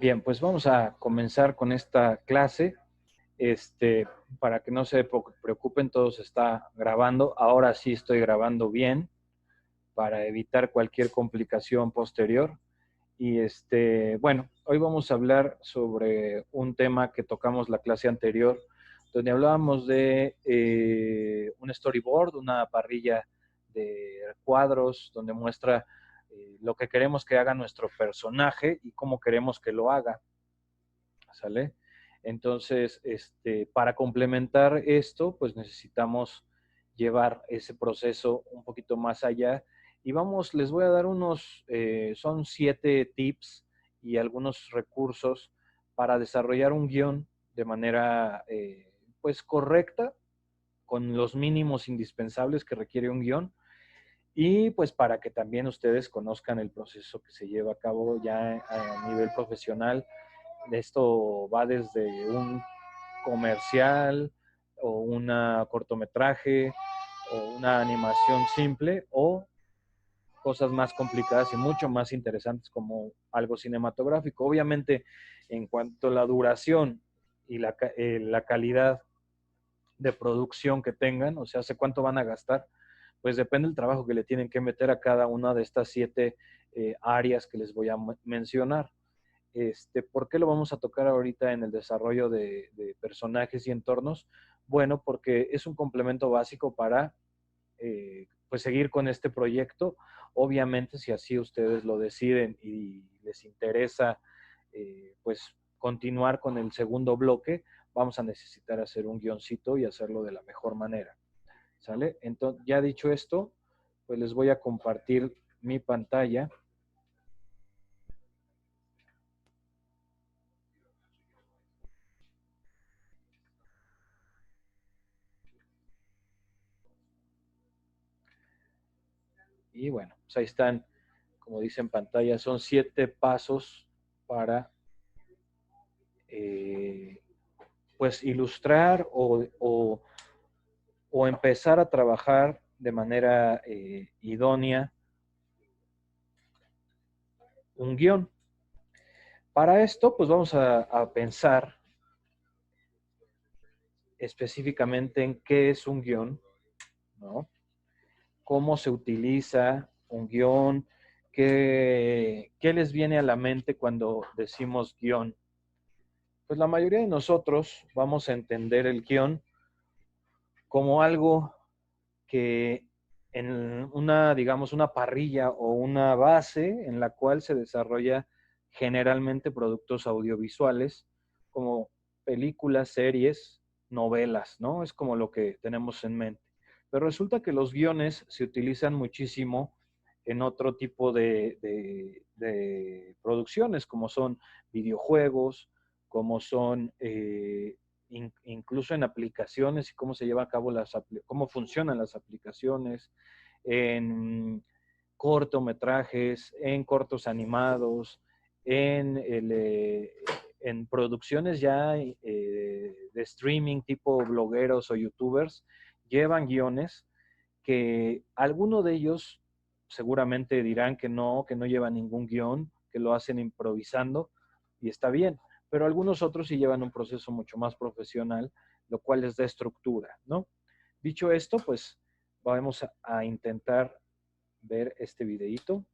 Bien, pues vamos a comenzar con esta clase. Para que no se preocupen, todo se está grabando. Ahora sí estoy grabando bien para evitar cualquier complicación posterior. Y bueno, hoy vamos a hablar sobre un tema que tocamos la clase anterior, donde hablábamos de un storyboard, una parrilla de cuadros, donde muestra lo que queremos que haga nuestro personaje y cómo queremos que lo haga. ¿Sale? Entonces, para complementar esto, pues necesitamos llevar ese proceso un poquito más allá. Y vamos, les voy a dar son 7 tips y algunos recursos para desarrollar un guión de manera, pues, correcta, con los mínimos indispensables que requiere un guión. Y pues para que también ustedes conozcan el proceso que se lleva a cabo ya a nivel profesional. Esto va desde un comercial o un cortometraje o una animación simple o cosas más complicadas y mucho más interesantes como algo cinematográfico. Obviamente, en cuanto a la duración y la calidad de producción que tengan, o sea, hace cuánto van a gastar, pues depende del trabajo que le tienen que meter a cada una de estas 7 áreas que les voy a mencionar. ¿Por qué lo vamos a tocar ahorita en el desarrollo de personajes y entornos? Bueno, porque es un complemento básico para pues seguir con este proyecto. Obviamente, si así ustedes lo deciden y les interesa pues continuar con el segundo bloque, vamos a necesitar hacer un guioncito y hacerlo de la mejor manera. ¿Sale? Entonces, ya dicho esto, pues les voy a compartir mi pantalla. Y bueno, pues ahí están, como dice en pantalla, son 7 pasos para pues ilustrar o empezar a trabajar de manera idónea un guión. Para esto, pues vamos a pensar específicamente en qué es un guión, ¿no? Cómo se utiliza un guión, qué les viene a la mente cuando decimos guión. Pues la mayoría de nosotros vamos a entender el guión como algo que en una, digamos, una parrilla o una base en la cual se desarrolla generalmente productos audiovisuales como películas, series, novelas, ¿no? Es como lo que tenemos en mente. Pero resulta que los guiones se utilizan muchísimo en otro tipo de producciones, como son videojuegos, como son incluso en aplicaciones y cómo se lleva a cabo cómo funcionan las aplicaciones, en cortometrajes, en cortos animados, en producciones ya de streaming tipo blogueros o youtubers, llevan guiones que alguno de ellos seguramente dirán que no llevan ningún guión, que lo hacen improvisando y está bien, pero algunos otros sí llevan un proceso mucho más profesional, lo cual les da estructura, ¿no? Dicho esto, pues vamos a intentar ver este videíto.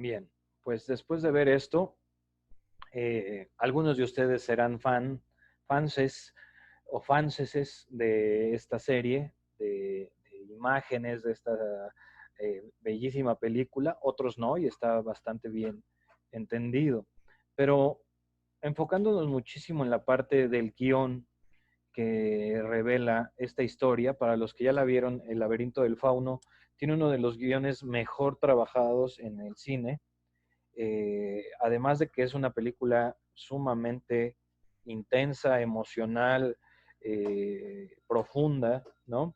Bien, pues después de ver esto, algunos de ustedes serán fanses o fanses de esta serie, de imágenes de esta bellísima película, otros no, y está bastante bien entendido. Pero enfocándonos muchísimo en la parte del guión que revela esta historia, para los que ya la vieron, El laberinto del fauno tiene uno de los guiones mejor trabajados en el cine. Además de que es una película sumamente intensa, emocional, profunda, ¿no?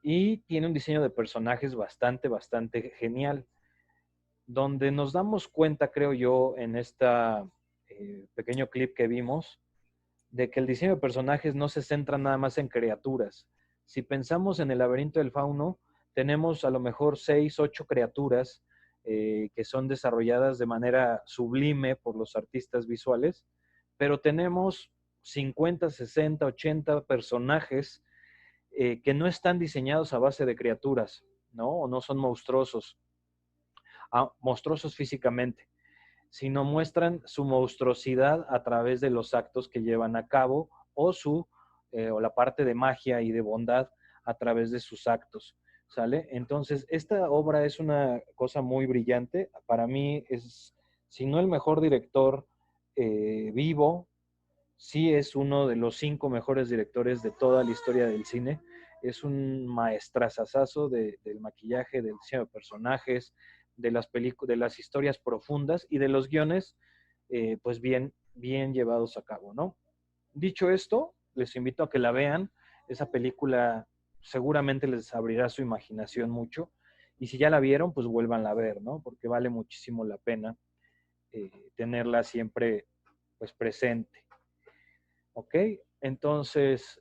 Y tiene un diseño de personajes bastante genial, donde nos damos cuenta, creo yo, en este pequeño clip que vimos, de que el diseño de personajes no se centra nada más en criaturas. Si pensamos en el laberinto del fauno, tenemos a lo mejor 6, 8 criaturas que son desarrolladas de manera sublime por los artistas visuales, pero tenemos 50, 60, 80 personajes que no están diseñados a base de criaturas, ¿no? O no son monstruosos físicamente, sino muestran su monstruosidad a través de los actos que llevan a cabo o la parte de magia y de bondad a través de sus actos, ¿sale? Entonces, esta obra es una cosa muy brillante. Para mí es, si no el mejor director vivo, sí es uno de los 5 mejores directores de toda la historia del cine. Es un maestrazazazo del maquillaje, del diseño de personajes, de las historias profundas y de los guiones, pues bien llevados a cabo, ¿no? Dicho esto, les invito a que la vean. Esa película seguramente les abrirá su imaginación mucho. Y si ya la vieron, pues vuélvanla a ver, ¿no? Porque vale muchísimo la pena tenerla siempre pues presente. ¿Ok? Entonces,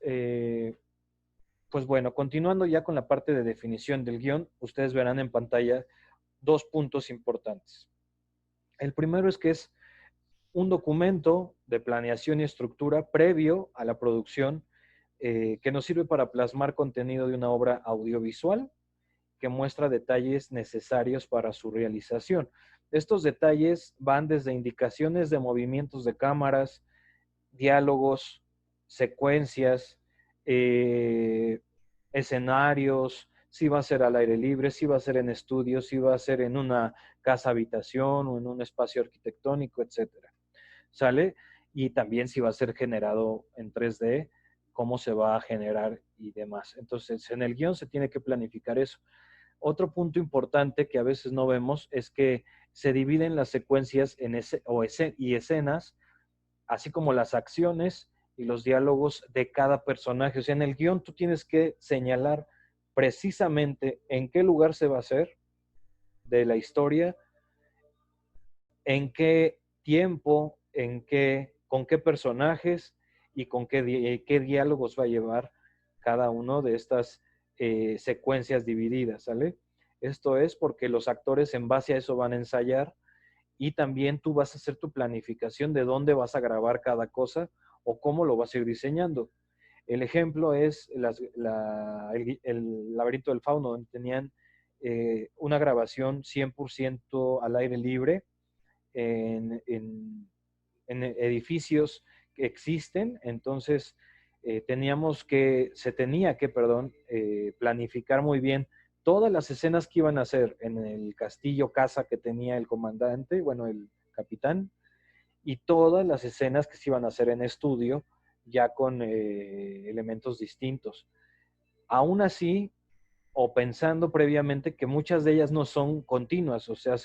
pues bueno, continuando ya con la parte de definición del guión, ustedes verán en pantalla 2 puntos importantes. El primero es que es un documento de planeación y estructura previo a la producción que nos sirve para plasmar contenido de una obra audiovisual que muestra detalles necesarios para su realización. Estos detalles van desde indicaciones de movimientos de cámaras, diálogos, secuencias, eh, escenarios, si va a ser al aire libre, si va a ser en estudios, si va a ser en una casa habitación o en un espacio arquitectónico, etcétera. ¿Sale? Y también si va a ser generado en 3D, cómo se va a generar y demás. Entonces, en el guión se tiene que planificar eso. Otro punto importante que a veces no vemos es que se dividen las secuencias y escenas, así como las acciones y los diálogos de cada personaje. O sea, en el guión tú tienes que señalar precisamente en qué lugar se va a hacer de la historia, en qué tiempo, con qué personajes y con qué diálogos va a llevar cada uno de estas secuencias divididas, ¿sale? Esto es porque los actores en base a eso van a ensayar y también tú vas a hacer tu planificación de dónde vas a grabar cada cosa o cómo lo vas a ir diseñando. El ejemplo es el laberinto del fauno, donde tenían una grabación 100% al aire libre en, en, en edificios que existen. Entonces se tenía que, perdón, planificar muy bien todas las escenas que iban a hacer en el castillo casa que tenía el comandante, bueno, el capitán, y todas las escenas que se iban a hacer en estudio, ya con elementos distintos. Aún así, o pensando previamente que muchas de ellas no son continuas, o sea,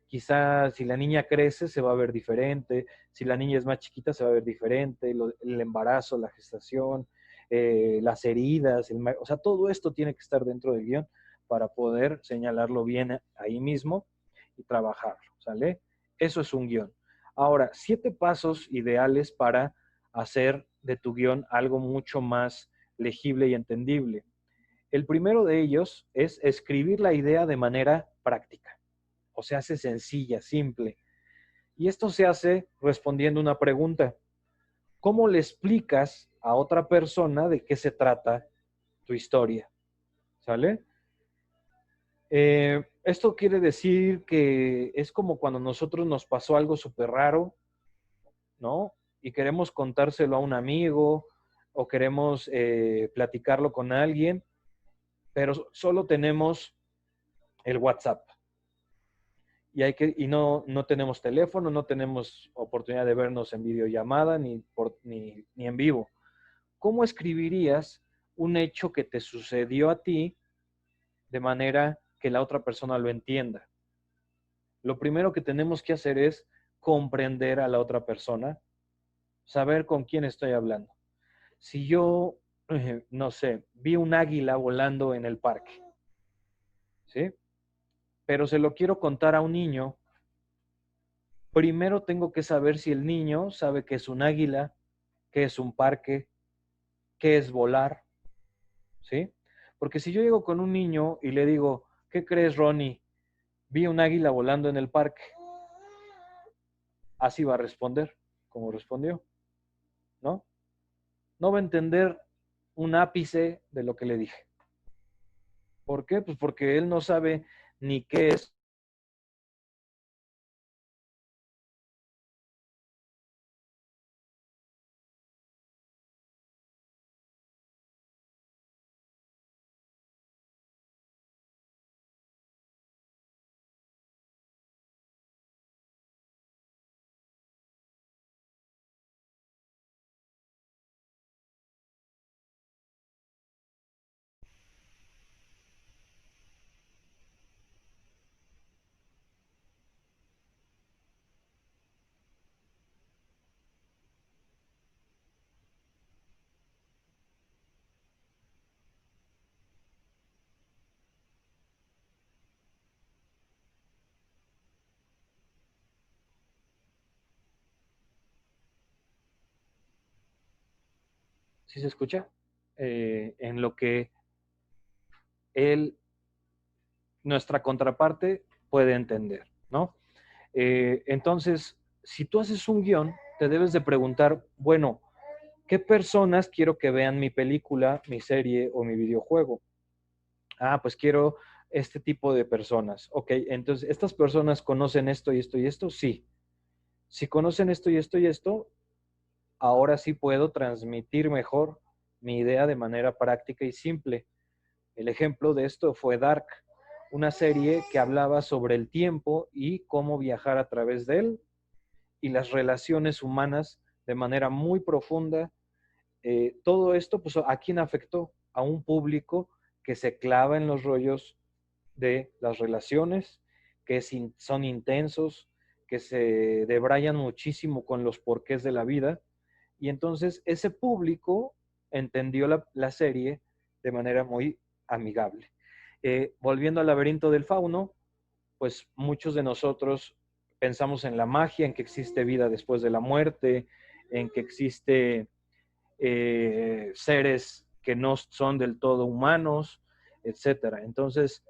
quizás si la niña crece se va a ver diferente, si la niña es más chiquita se va a ver diferente, el embarazo, la gestación, las heridas, o sea, todo esto tiene que estar dentro del guión para poder señalarlo bien ahí mismo y trabajarlo, ¿sale? Eso es un guión. Ahora, 7 pasos ideales para hacer de tu guión algo mucho más legible y entendible. El primero de ellos es escribir la idea de manera práctica, o sea, hace sencilla, simple. Y esto se hace respondiendo una pregunta. ¿Cómo le explicas a otra persona de qué se trata tu historia? ¿Sale? Esto quiere decir que es como cuando a nosotros nos pasó algo súper raro, ¿no? Y queremos contárselo a un amigo o queremos platicarlo con alguien, pero solo tenemos el WhatsApp. Y no tenemos teléfono, no tenemos oportunidad de vernos en videollamada ni en vivo. ¿Cómo escribirías un hecho que te sucedió a ti de manera que la otra persona lo entienda? Lo primero que tenemos que hacer es comprender a la otra persona, saber con quién estoy hablando. Si yo, no sé, vi un águila volando en el parque, ¿sí? Pero se lo quiero contar a un niño, primero tengo que saber si el niño sabe qué es un águila, qué es un parque, qué es volar, ¿sí? Porque si yo llego con un niño y le digo, ¿qué crees, Ronnie? Vi un águila volando en el parque. Así va a responder, como respondió, ¿no? No va a entender un ápice de lo que le dije. ¿Por qué? Pues porque él no sabe ni qué es. ¿Sí se escucha? En lo que él, nuestra contraparte, puede entender, ¿no? Entonces, si tú haces un guión, te debes de preguntar, bueno, ¿qué personas quiero que vean mi película, mi serie o mi videojuego? Ah, pues quiero este tipo de personas. Ok, entonces, ¿estas personas conocen esto y esto y esto? Sí. Si conocen esto y esto y esto, ahora sí puedo transmitir mejor mi idea de manera práctica y simple. El ejemplo de esto fue Dark, una serie que hablaba sobre el tiempo y cómo viajar a través de él y las relaciones humanas de manera muy profunda. Todo esto, pues, ¿a quién afectó? A un público que se clava en los rollos de las relaciones, que son intensos, que se debrayan muchísimo con los porqués de la vida. Y entonces ese público entendió la serie de manera muy amigable. Volviendo al laberinto del fauno, pues muchos de nosotros pensamos en la magia, en que existe vida después de la muerte, en que existe seres que no son del todo humanos, etcétera. Entonces,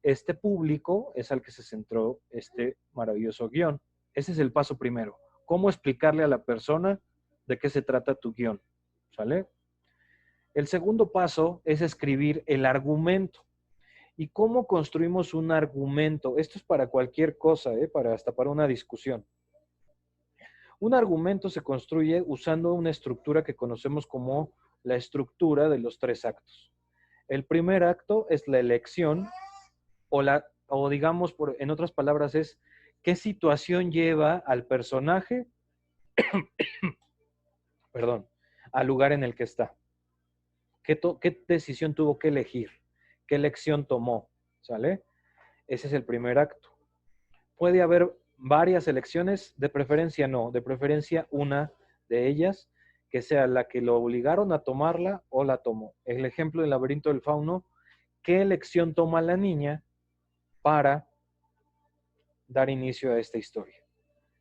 este público es al que se centró este maravilloso guión. Ese es el paso primero. ¿Cómo explicarle a la persona de qué se trata tu guión? ¿Sale? El segundo paso es escribir el argumento. ¿Y cómo construimos un argumento? Esto es para cualquier cosa, hasta para una discusión. Un argumento se construye usando una estructura que conocemos como la estructura de los tres actos. El primer acto es la elección o digamos, en otras palabras, es qué situación lleva al personaje, perdón, al lugar en el que está. ¿Qué decisión tuvo que elegir? ¿Qué elección tomó? ¿Sale? Ese es el primer acto. Puede haber varias elecciones, de preferencia no, de preferencia una de ellas, que sea la que lo obligaron a tomarla o la tomó. El ejemplo del laberinto del fauno, ¿qué elección toma la niña para dar inicio a esta historia?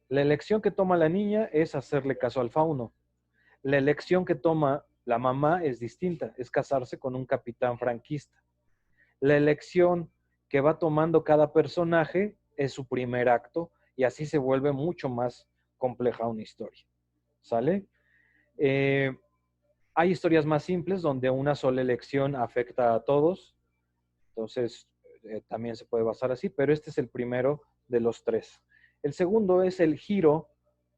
La elección que toma la niña es hacerle caso al fauno. La elección que toma la mamá es distinta, es casarse con un capitán franquista. La elección que va tomando cada personaje es su primer acto y así se vuelve mucho más compleja una historia. ¿Sale? Hay historias más simples donde una sola elección afecta a todos. Entonces, también se puede basar así, pero este es el primero de los tres. El segundo es el giro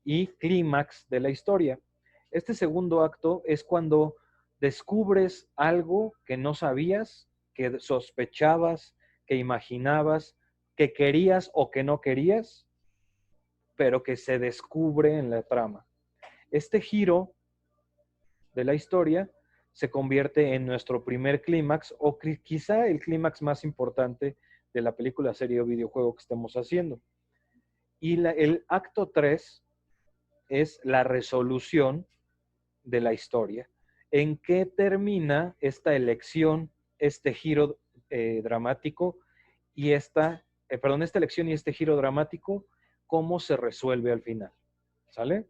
y clímax de la historia. Este segundo acto es cuando descubres algo que no sabías, que sospechabas, que imaginabas, que querías o que no querías, pero que se descubre en la trama. Este giro de la historia se convierte en nuestro primer clímax o quizá el clímax más importante de la película, serie o videojuego que estemos haciendo. Y el acto 3 es la resolución de la historia. ¿En qué termina esta elección, este giro dramático y esta elección y este giro dramático? ¿Cómo se resuelve al final? ¿Sale?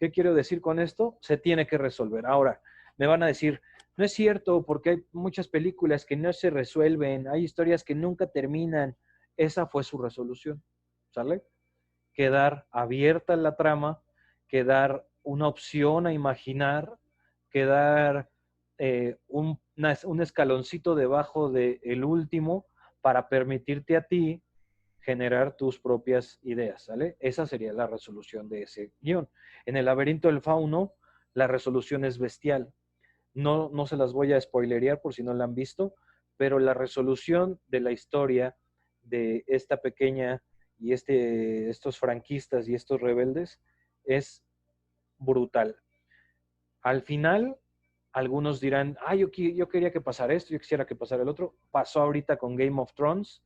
¿Qué quiero decir con esto? Se tiene que resolver. Ahora, me van a decir, no es cierto, porque hay muchas películas que no se resuelven, hay historias que nunca terminan. Esa fue su resolución, ¿sale? Quedar abierta la trama, quedar una opción a imaginar, quedar un escaloncito debajo del último para permitirte a ti generar tus propias ideas, ¿sale? Esa sería la resolución de ese guión. En el laberinto del fauno, la resolución es bestial. No se las voy a spoilerear por si no la han visto, pero la resolución de la historia de esta pequeña y estos franquistas y estos rebeldes es brutal. Al final, algunos dirán, yo quería que pasara esto, yo quisiera que pasara el otro. Pasó ahorita con Game of Thrones,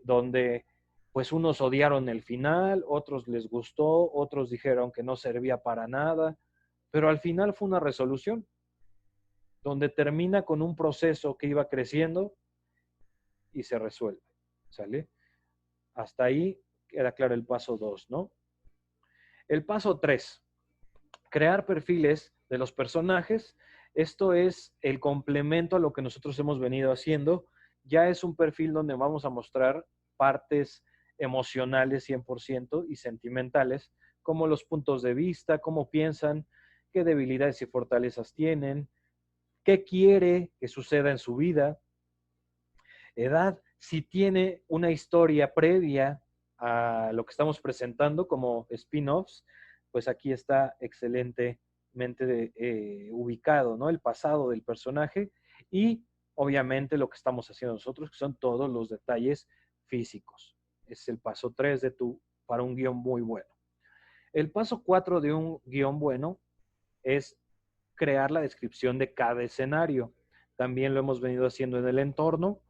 donde pues unos odiaron el final, otros les gustó, otros dijeron que no servía para nada, pero al final fue una resolución, donde termina con un proceso que iba creciendo y se resuelve, ¿sale? Hasta ahí queda claro el paso 2, ¿no? El paso 3, crear perfiles de los personajes. Esto es el complemento a lo que nosotros hemos venido haciendo. Ya es un perfil donde vamos a mostrar partes emocionales 100% y sentimentales, como los puntos de vista, cómo piensan, qué debilidades y fortalezas tienen, qué quiere que suceda en su vida, edad, si tiene una historia previa a lo que estamos presentando como spin-offs, pues aquí está excelentemente ubicado, ¿no? El pasado del personaje y obviamente lo que estamos haciendo nosotros, que son todos los detalles físicos. Es el paso 3 para un guión muy bueno. El paso 4 de un guión bueno es crear la descripción de cada escenario. También lo hemos venido haciendo en el entorno.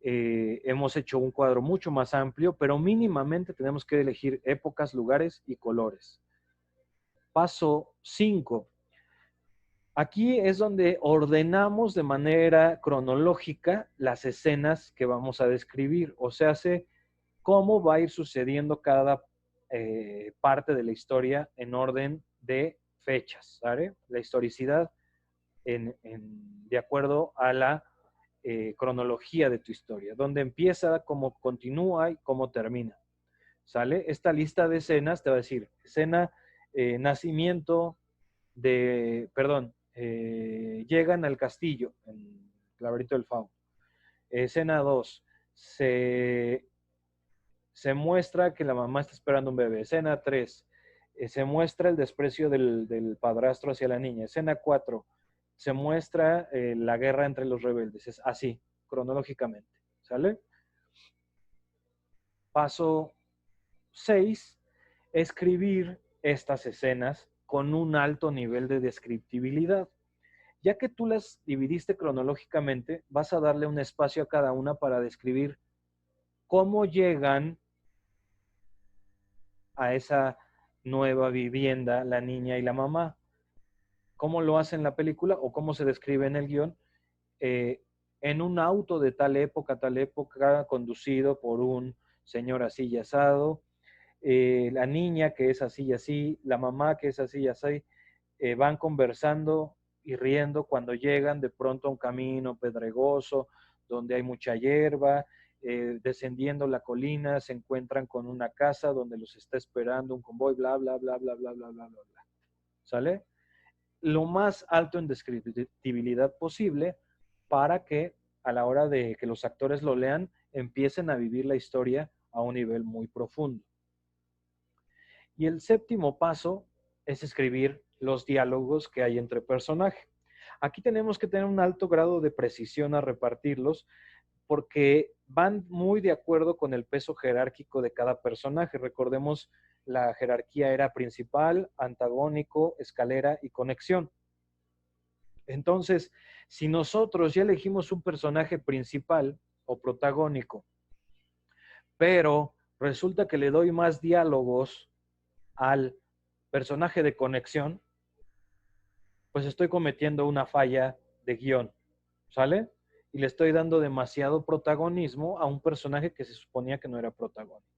Hemos hecho un cuadro mucho más amplio, pero mínimamente tenemos que elegir épocas, lugares y colores. Paso 5. Aquí es donde ordenamos de manera cronológica las escenas que vamos a describir, o sea, cómo va a ir sucediendo cada parte de la historia en orden de fechas, ¿vale? La historicidad de acuerdo a la cronología de tu historia, dónde empieza, cómo continúa y cómo termina. ¿Sale? Esta lista de escenas te va a decir, escena, nacimiento llegan al castillo, en el laberinto del fauno. Escena 2, se muestra que la mamá está esperando un bebé. Escena 3, se muestra el desprecio del padrastro hacia la niña. Escena 4, se muestra la guerra entre los rebeldes. Es así, cronológicamente. ¿Sale? Paso 6, escribir estas escenas con un alto nivel de descriptibilidad. Ya que tú las dividiste cronológicamente, vas a darle un espacio a cada una para describir cómo llegan a esa nueva vivienda la niña y la mamá. ¿Cómo lo hace en la película o cómo se describe en el guión? En un auto de tal época, conducido por un señor así y asado, la niña que es así y así, la mamá que es así y así, van conversando y riendo cuando llegan de pronto a un camino pedregoso, donde hay mucha hierba, descendiendo la colina, se encuentran con una casa donde los está esperando un convoy, bla, bla, bla, bla, bla, bla, bla, bla, bla. ¿Sale? Lo más alto en descriptibilidad posible para que a la hora de que los actores lo lean, empiecen a vivir la historia a un nivel muy profundo. Y el séptimo paso es escribir los diálogos que hay entre personajes. Aquí tenemos que tener un alto grado de precisión a repartirlos porque van muy de acuerdo con el peso jerárquico de cada personaje. Recordemos, la jerarquía era principal, antagónico, escalera y conexión. Entonces, si nosotros ya elegimos un personaje principal o protagónico, pero resulta que le doy más diálogos al personaje de conexión, pues estoy cometiendo una falla de guión, ¿sale? Y le estoy dando demasiado protagonismo a un personaje que se suponía que no era protagónico.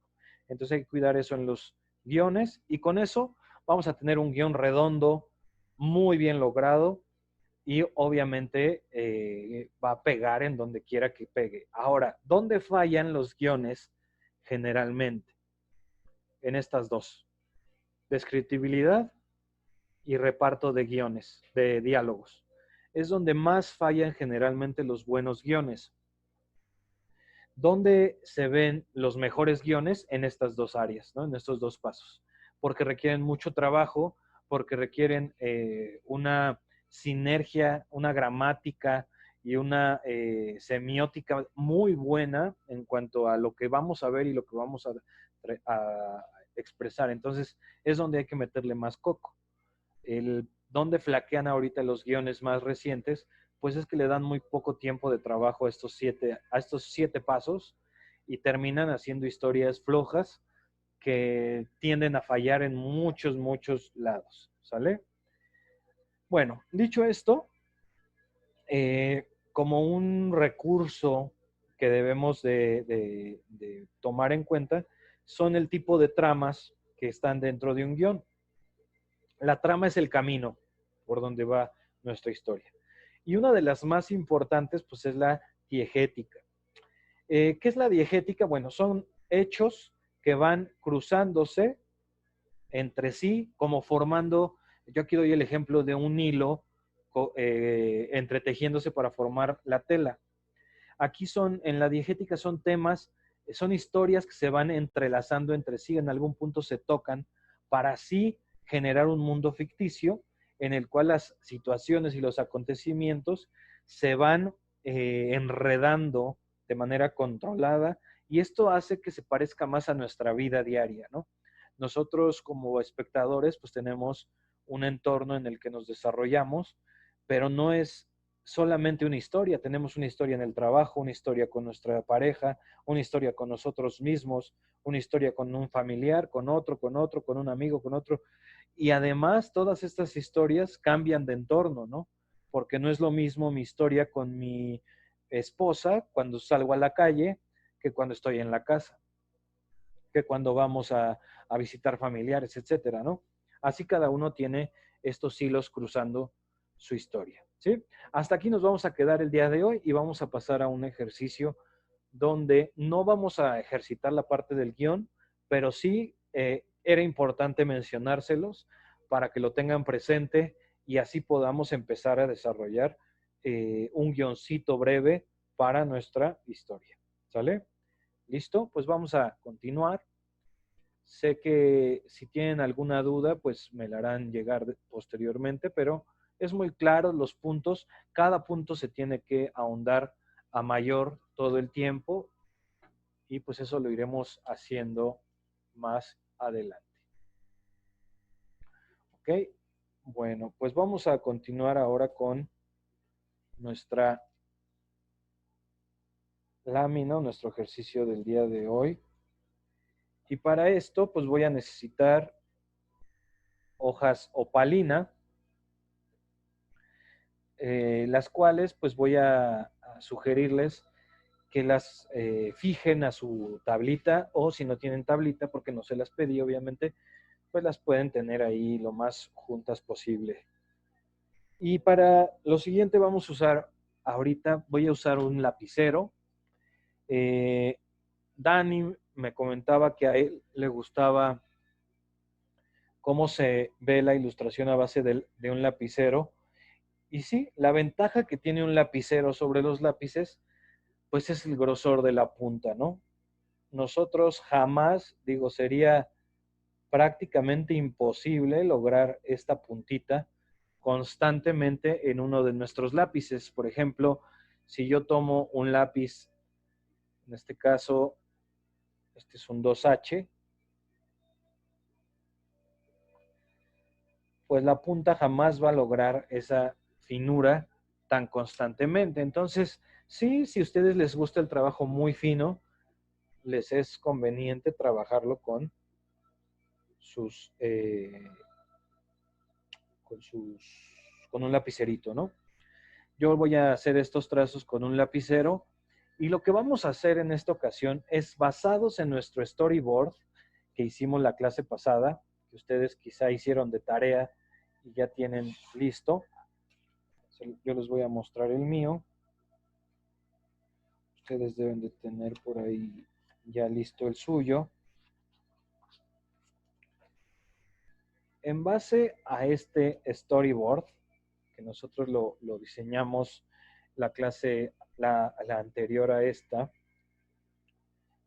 Entonces hay que cuidar eso en los guiones y con eso vamos a tener un guión redondo, muy bien logrado y obviamente va a pegar en donde quiera que pegue. Ahora, ¿dónde fallan los guiones generalmente? En estas dos: descriptibilidad y reparto de guiones, de diálogos. Es donde más fallan generalmente los buenos guiones. ¿Dónde se ven los mejores guiones? En estas dos áreas, ¿no? En estos dos pasos. Porque requieren mucho trabajo, porque requieren una sinergia, una gramática y una semiótica muy buena en cuanto a lo que vamos a ver y lo que vamos a expresar. Entonces, es donde hay que meterle más coco. Donde flaquean ahorita los guiones más recientes, pues es que le dan muy poco tiempo de trabajo a estos siete pasos y terminan haciendo historias flojas que tienden a fallar en muchos lados, ¿sale? Bueno, dicho esto, como un recurso que debemos de tomar en cuenta, son el tipo de tramas que están dentro de un guión. La trama es el camino por donde va nuestra historia. Y una de las más importantes, pues, es la diegética. ¿Qué es la diegética? Bueno, son hechos que van cruzándose entre sí, como formando, yo aquí doy el ejemplo de un hilo entretejiéndose para formar la tela. Aquí en la diegética son temas, son historias que se van entrelazando entre sí, en algún punto se tocan, para así generar un mundo ficticio en el cual las situaciones y los acontecimientos se van enredando de manera controlada y esto hace que se parezca más a nuestra vida diaria, ¿no? Nosotros como espectadores pues tenemos un entorno en el que nos desarrollamos, pero no es solamente una historia, tenemos una historia en el trabajo, una historia con nuestra pareja, una historia con nosotros mismos, una historia con un familiar, con otro, con un amigo, con otro. Y además todas estas historias cambian de entorno, ¿no? Porque no es lo mismo mi historia con mi esposa cuando salgo a la calle que cuando estoy en la casa, que cuando vamos a visitar familiares, etcétera, ¿no? Así cada uno tiene estos hilos cruzando su historia, ¿sí? Hasta aquí nos vamos a quedar el día de hoy y vamos a pasar a un ejercicio donde no vamos a ejercitar la parte del guión, pero sí era importante mencionárselos para que lo tengan presente y así podamos empezar a desarrollar un guioncito breve para nuestra historia, ¿sale? ¿Listo? Pues vamos a continuar. Sé que si tienen alguna duda, pues me la harán llegar posteriormente, pero es muy claro los puntos. Cada punto se tiene que ahondar a mayor todo el tiempo y pues eso lo iremos haciendo más adelante. ¿Ok? Bueno, pues vamos a continuar ahora con nuestra lámina, nuestro ejercicio del día de hoy. Y para esto, pues voy a necesitar hojas opalina, las cuales pues voy a sugerirles que las fijen a su tablita o si no tienen tablita, porque no se las pedí obviamente, pues las pueden tener ahí lo más juntas posible. Y para lo siguiente vamos a usar, ahorita voy a usar un lapicero. Dani me comentaba que a él le gustaba cómo se ve la ilustración a base de un lapicero. Y sí, la ventaja que tiene un lapicero sobre los lápices pues es el grosor de la punta, ¿no? Nosotros jamás, digo, sería prácticamente imposible lograr esta puntita constantemente en uno de nuestros lápices. Por ejemplo, si yo tomo un lápiz, en este caso, este es un 2H, pues la punta jamás va a lograr esa finura tan constantemente. Entonces, sí, si a ustedes les gusta el trabajo muy fino, les es conveniente trabajarlo con sus, con un lapicerito, ¿no? Yo voy a hacer estos trazos con un lapicero y lo que vamos a hacer en esta ocasión es basados en nuestro storyboard que hicimos la clase pasada, que ustedes quizá hicieron de tarea y ya tienen listo. Yo les voy a mostrar el mío. Ustedes deben de tener por ahí ya listo el suyo. En base a este storyboard, que nosotros lo diseñamos la clase, la anterior a esta,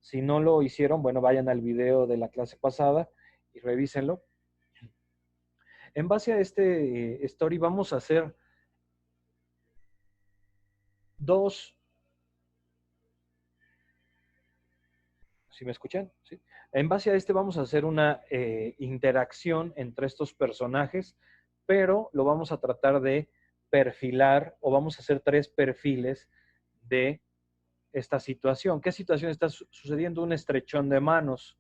si no lo hicieron, bueno, vayan al video de la clase pasada y revísenlo. En base a este story vamos a hacer dos. ¿Sí me escuchan? ¿Sí? En base a este vamos a hacer una interacción entre estos personajes, pero lo vamos a tratar de perfilar o vamos a hacer 3 perfiles de esta situación. ¿Qué situación está sucediendo? Un estrechón de manos.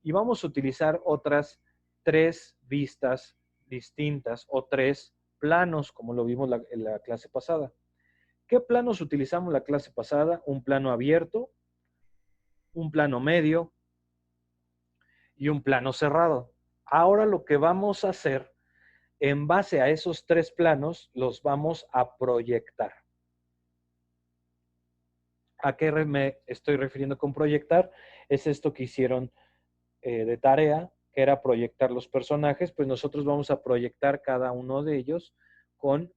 Y vamos a utilizar otras 3 vistas distintas o 3 planos, como lo vimos en la clase pasada. ¿Qué planos utilizamos la clase pasada? Un plano abierto, un plano medio y un plano cerrado. Ahora lo que vamos a hacer, en base a esos 3 planos, los vamos a proyectar. ¿A qué me estoy refiriendo con proyectar? Es esto que hicieron de tarea, que era proyectar los personajes, pues nosotros vamos a proyectar cada uno de ellos con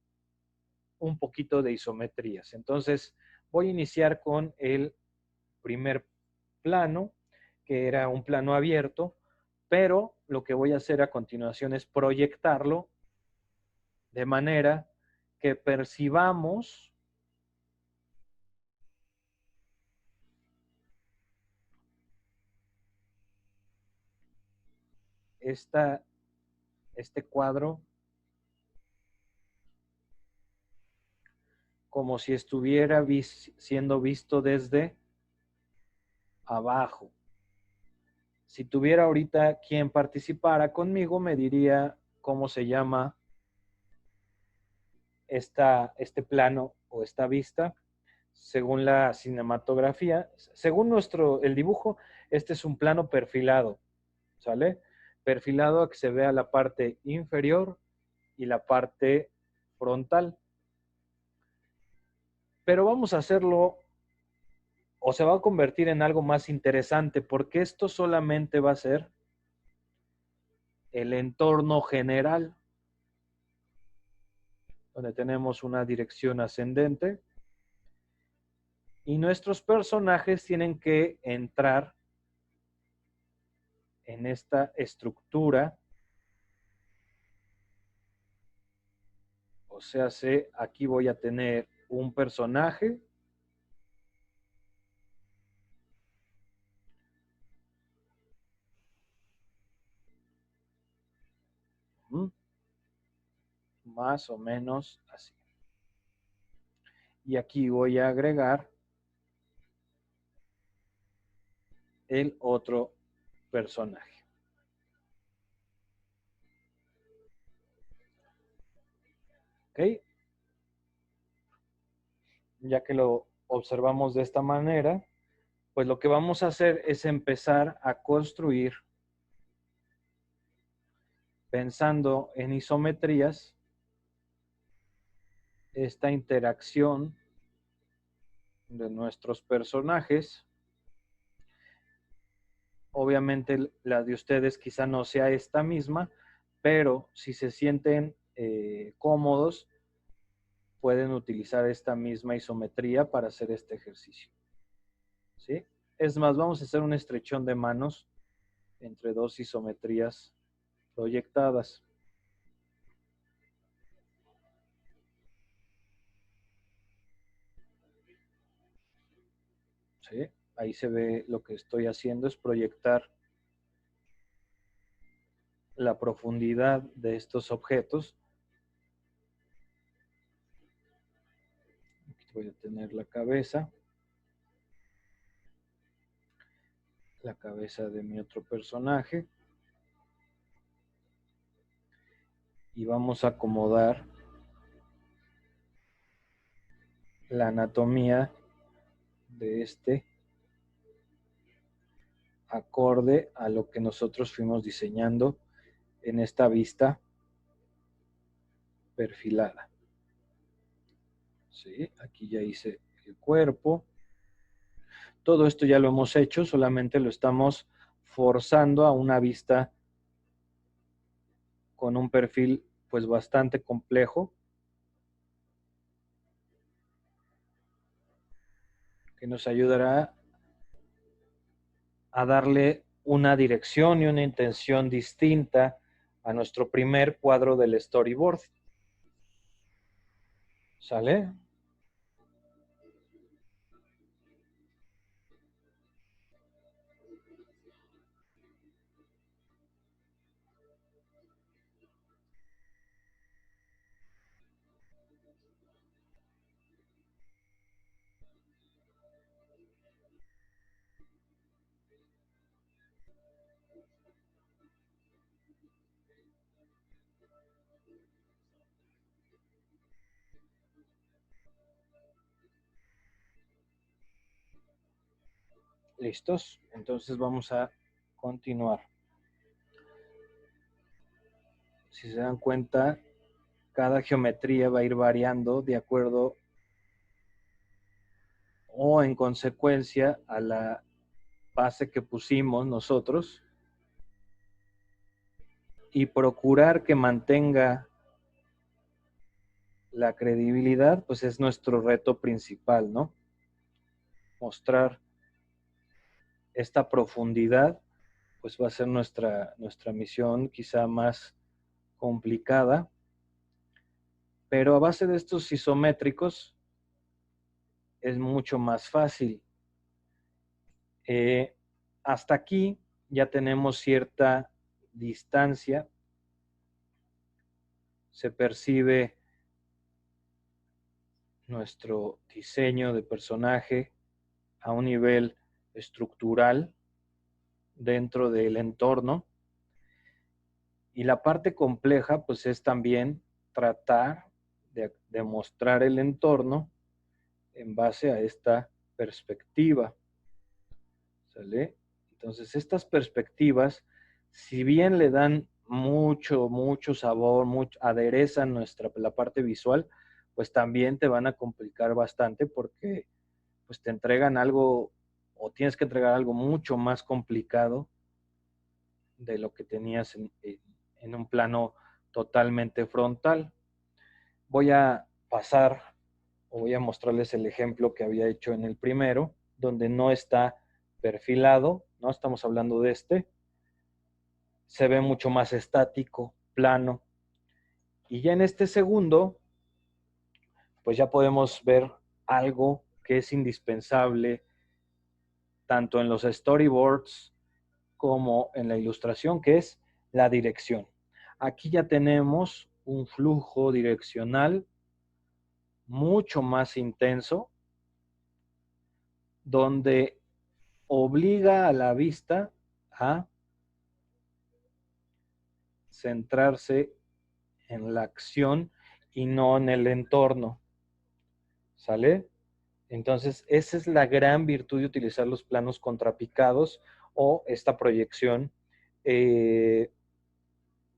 un poquito de isometrías. Entonces, voy a iniciar con el primer plano, que era un plano abierto, pero lo que voy a hacer a continuación es proyectarlo de manera que percibamos este cuadro como si estuviera siendo visto desde abajo. Si tuviera ahorita quien participara conmigo, me diría cómo se llama este plano o esta vista, según la cinematografía. Según el dibujo, este es un plano perfilado, ¿sale? Perfilado a que se vea la parte inferior y la parte frontal. Pero vamos a hacerlo, o se va a convertir en algo más interesante, porque esto solamente va a ser el entorno general, donde tenemos una dirección ascendente, y nuestros personajes tienen que entrar en esta estructura. O sea, aquí voy a tener un personaje, más o menos así. Y aquí voy a agregar el otro personaje. ¿Ok? Ya que lo observamos de esta manera, pues lo que vamos a hacer es empezar a construir, pensando en isometrías, esta interacción de nuestros personajes. Obviamente la de ustedes quizá no sea esta misma, pero si se sienten cómodos, pueden utilizar esta misma isometría para hacer este ejercicio. ¿Sí? Es más, vamos a hacer un estrechón de manos entre dos isometrías proyectadas. ¿Sí? Ahí se ve lo que estoy haciendo es proyectar la profundidad de estos objetos. Aquí voy a tener la cabeza de mi otro personaje. Y vamos a acomodar la anatomía de este acorde a lo que nosotros fuimos diseñando en esta vista perfilada. ¿Sí? Aquí ya hice el cuerpo. Todo esto ya lo hemos hecho, solamente lo estamos forzando a una vista con un perfil pues bastante complejo, que nos ayudará a darle una dirección y una intención distinta a nuestro primer cuadro del storyboard. ¿Sale? ¿Listos? Entonces vamos a continuar. Si se dan cuenta, cada geometría va a ir variando de acuerdo o en consecuencia a la base que pusimos nosotros y procurar que mantenga la credibilidad, pues es nuestro reto principal, ¿no? Mostrar esta profundidad, pues va a ser nuestra misión quizá más complicada, pero a base de estos isométricos es mucho más fácil. Hasta aquí ya tenemos cierta distancia, se percibe nuestro diseño de personaje a un nivel estructural dentro del entorno. Y la parte compleja, pues es también tratar de mostrar el entorno en base a esta perspectiva. ¿Sale? Entonces, estas perspectivas, si bien le dan mucho sabor, aderezan la parte visual, pues también te van a complicar bastante porque pues te entregan algo o tienes que entregar algo mucho más complicado de lo que tenías en un plano totalmente frontal. Voy a pasar o voy a mostrarles el ejemplo que había hecho en el primero, donde no está perfilado, ¿no? Estamos hablando de este. Se ve mucho más estático, plano. Y ya en este segundo, pues ya podemos ver algo que es indispensable tanto en los storyboards como en la ilustración, que es la dirección. Aquí ya tenemos un flujo direccional mucho más intenso, donde obliga a la vista a centrarse en la acción y no en el entorno. ¿Sale? Entonces, esa es la gran virtud de utilizar los planos contrapicados o esta proyección de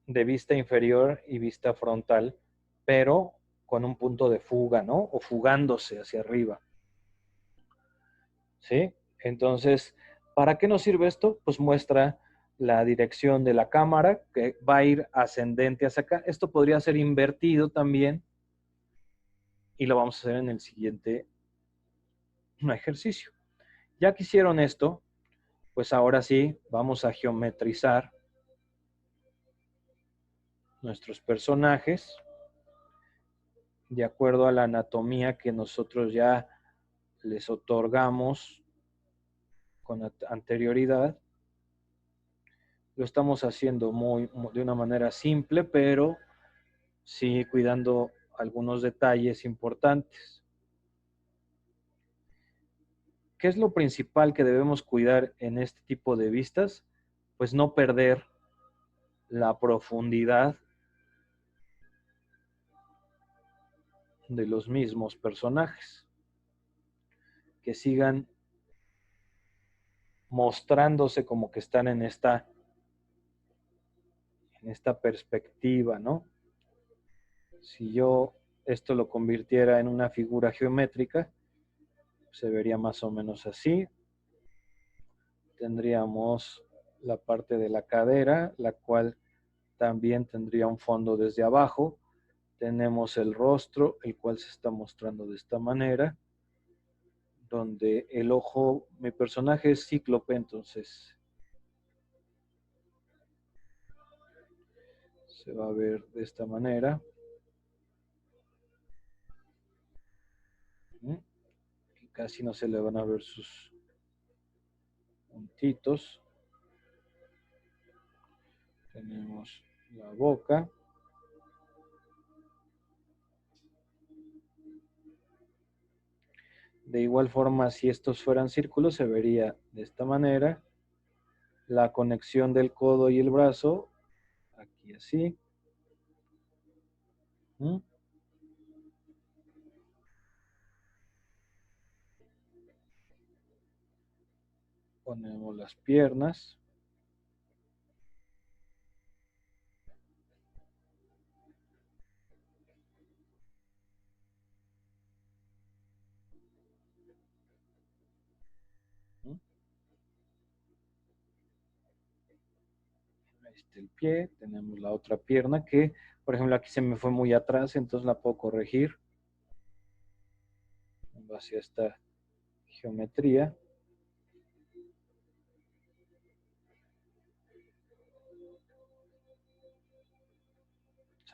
vista inferior y vista frontal, pero con un punto de fuga, ¿no? O fugándose hacia arriba. ¿Sí? Entonces, ¿para qué nos sirve esto? Pues muestra la dirección de la cámara, que va a ir ascendente hacia acá. Esto podría ser invertido también, y lo vamos a hacer en el siguiente ejercicio. Ya que hicieron esto, pues ahora sí vamos a geometrizar nuestros personajes de acuerdo a la anatomía que nosotros ya les otorgamos con anterioridad. Lo estamos haciendo de una manera simple, pero sí cuidando algunos detalles importantes. ¿Qué es lo principal que debemos cuidar en este tipo de vistas? Pues no perder la profundidad de los mismos personajes, que sigan mostrándose como que están en esta perspectiva, ¿no? Si yo esto lo convirtiera en una figura geométrica, se vería más o menos así. Tendríamos la parte de la cadera, la cual también tendría un fondo desde abajo. Tenemos el rostro, el cual se está mostrando de esta manera, donde el ojo, mi personaje es cíclope, entonces se va a ver de esta manera. Casi no se le van a ver sus puntitos. Tenemos la boca. De igual forma, si estos fueran círculos, se vería de esta manera. La conexión del codo y el brazo, aquí así. Ponemos las piernas. Ahí está el pie. Tenemos la otra pierna que, por ejemplo, aquí se me fue muy atrás, entonces la puedo corregir en base a esta geometría.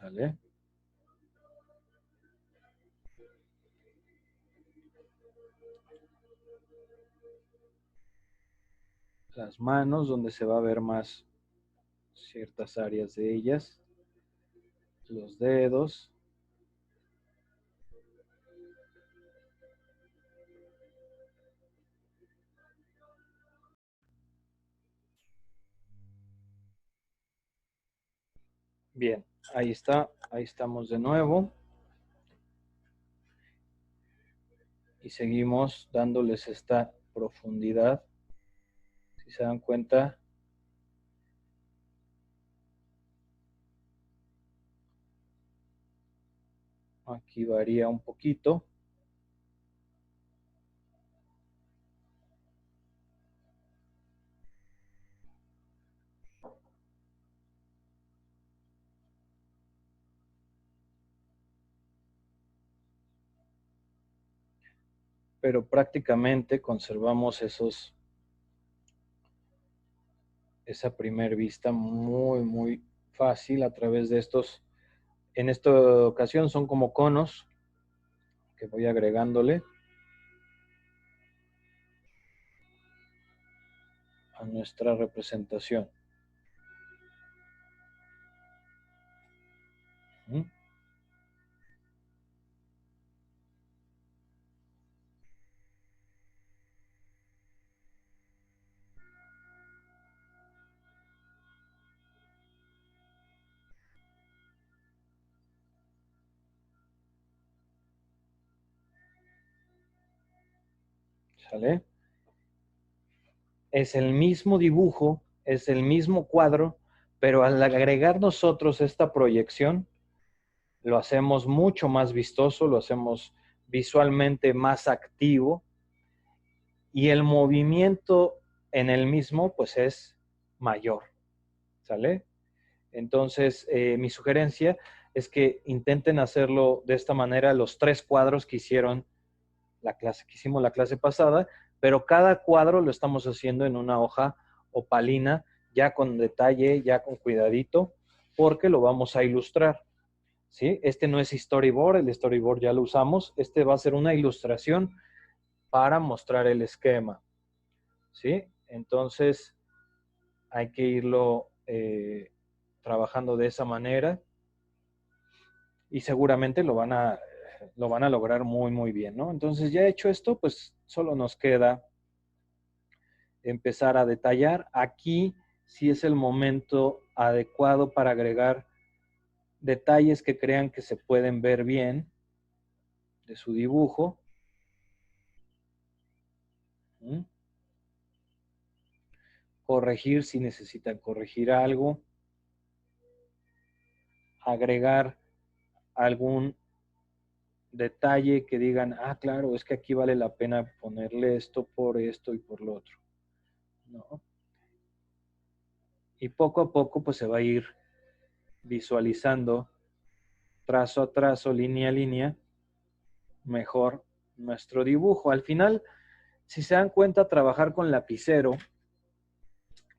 ¿Sale? Las manos, donde se va a ver más ciertas áreas de ellas. Los dedos. Bien, ahí está, ahí estamos de nuevo. Y seguimos dándoles esta profundidad. Si se dan cuenta, aquí varía un poquito. Pero prácticamente conservamos esa primer vista muy fácil a través de estos. En esta ocasión son como conos que voy agregándole a nuestra representación. ¿Sale? Es el mismo dibujo, es el mismo cuadro, pero al agregar nosotros esta proyección, lo hacemos mucho más vistoso, lo hacemos visualmente más activo y el movimiento en el mismo pues es mayor, ¿sale? Entonces, mi sugerencia es que intenten hacerlo de esta manera, los 3 cuadros que hicieron que hicimos la clase pasada, pero cada cuadro lo estamos haciendo en una hoja opalina, ya con detalle, ya con cuidadito, porque lo vamos a ilustrar. ¿Sí? Este no es storyboard, el storyboard ya lo usamos. Este va a ser una ilustración para mostrar el esquema. ¿Sí? Entonces, hay que irlo trabajando de esa manera y seguramente lo van a lograr muy, muy bien, ¿no? Entonces, ya hecho esto, pues solo nos queda empezar a detallar. Aquí sí es el momento adecuado para agregar detalles que crean que se pueden ver bien de su dibujo. ¿Mm? Corregir si necesitan corregir algo. Agregar algún detalle que digan, ah, claro, es que aquí vale la pena ponerle esto por esto y por lo otro, ¿no? Y poco a poco pues se va a ir visualizando trazo a trazo, línea a línea, mejor nuestro dibujo. Al final, si se dan cuenta, trabajar con lapicero